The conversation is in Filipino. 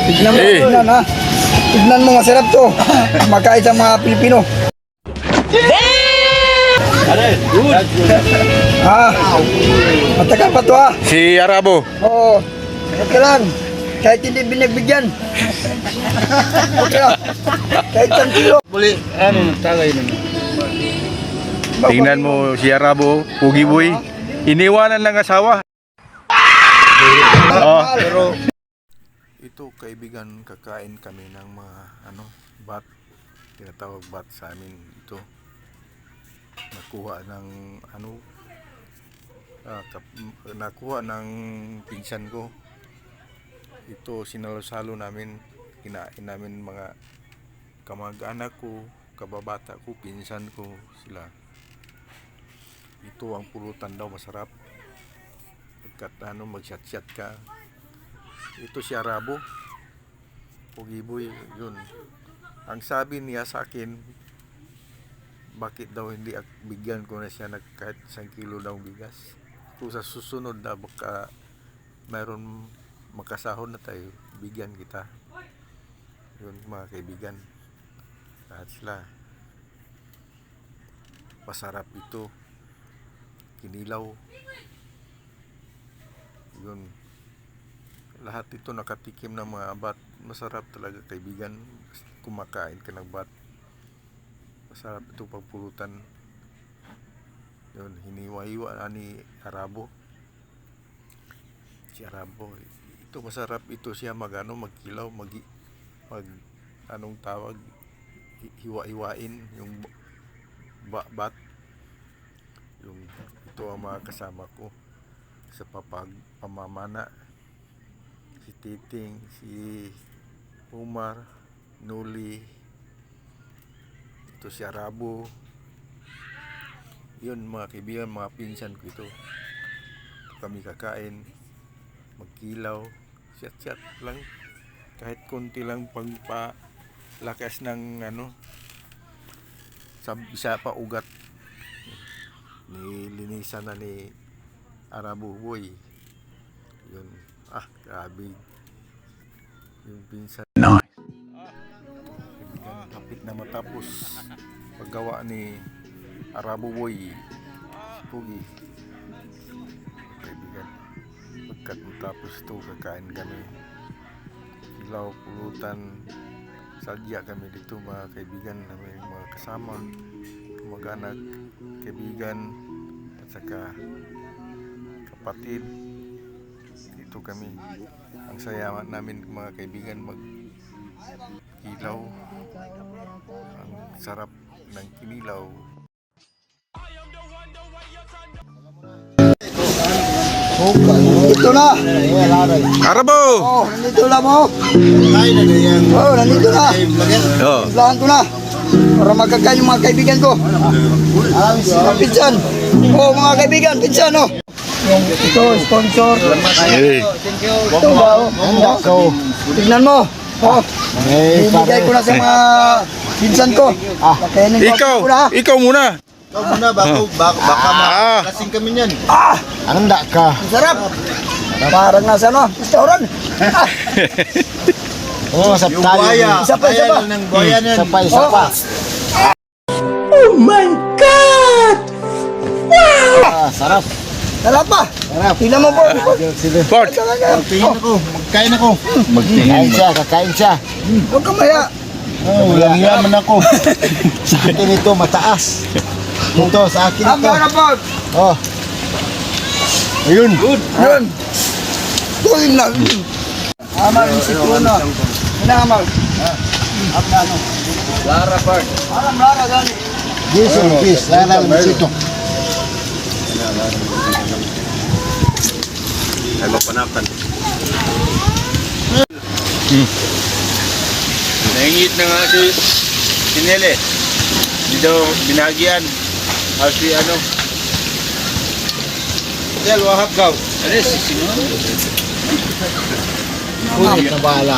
Tignan mo, tignan ha. Tignan mo, masarap to. Makain sa mga Pilipino. Matagal pa to ha. Si Arabo. Oo. Okay lang. Kahit hindi binagbigyan. Okay lang. Kahit 1 kilo. Muli, tagay naman. Tingnan mo si Arabo, Pugi Boy. Iniwanan lang asawa. Pero Ito kaibigan, kakain kami ng mga bat. Tinatawag bat sa amin ito. Nakuha ng nakuha ng pinsan ko. Ito sinalo-salo namin, kinain namin mga kamag-anak ko, kababata ko, pinsan ko sila. Ito ang pulutan daw, masarap. Pagkat mag-chat-chat ka. Ito si Arabo, Pugi Boy, yun. Ang sabi niya sa akin, bakit daw hindi bigyan ko na siya kahit 1 kilo daw bigas. Kung sa susunod na baka mayroon makasahod na tayo, bigyan kita. Yun mga kaibigan. Lahat sila. Masarap ito. Kinilaw. Yun. Lahat ito nakatikim ng mga bat. Masarap talaga kaibigan. Kumakain ka ng bat. Masarap ito pagpulutan. Yun, hiniwa-hiwa ni Arabo. Si Arabo. Ito masarap ito siya magkilaw, anong tawag, hiwa-hiwain yung bat. Yung ito ang mga kasama ko sa pamamana. Si Titing, si Umar, Nuli, ito si Arabo. Yun mga kaibigan, mga pinsan ko ito. Kami kakain, magkilaw, chat-chat lang. Kahit konti lang pagpalakas ng isa pa ugat. Nilinisan na ni Arabo Boy. Yun. Grabe. Yung pinsan. Nice. Kapit na matapos paggawa ni Arabo Boy. Pugi. Kaibigan. Pagkat matapos ito, kakain kami. Ilaw, pulutan. Sadya kami dito mga kaibigan. Mga kasama. Kamag-anak. Kaibigan. At saka kapatid. Dito kami. Ang saya namin mga kaibigan mag-ilaw. Ang sarap ng kinilaw. ito na. Arabo! Nandito na mo. Nandito na. Lahan ko na. Para magkakain yung mga kaibigan ko. Mga pinsan. Mga kaibigan, pinsan ito, sponsor. Ito ba? Tignan mo. Ibigay ko na sa mga pinsan ko. Ikaw muna. Baka makasing kami niyan. Handa ka. Sarap. Parang nasa restaurant. Sa buhaya. Isa pa. Ng buhaya yan. Isa pa. Oh my God! Wow! Sarap. Sarap pa. Tingnan mo po. Port. Magkain ako. Kakain siya. Huwag kang maya. Walang yaman ako. Sa akin ito, mataas. Ito, sa akin ito. Tama na po. Ayun. Yun. Tuloy lang. Amal yung situno. Amal. Lara Park. Lara gani. Yes, Lara Lara. Ay mapanapan. Naingit na nga si Nele. Dito binagian. Si Del Wahab Gaw. Alis, sino? Kunin na bala.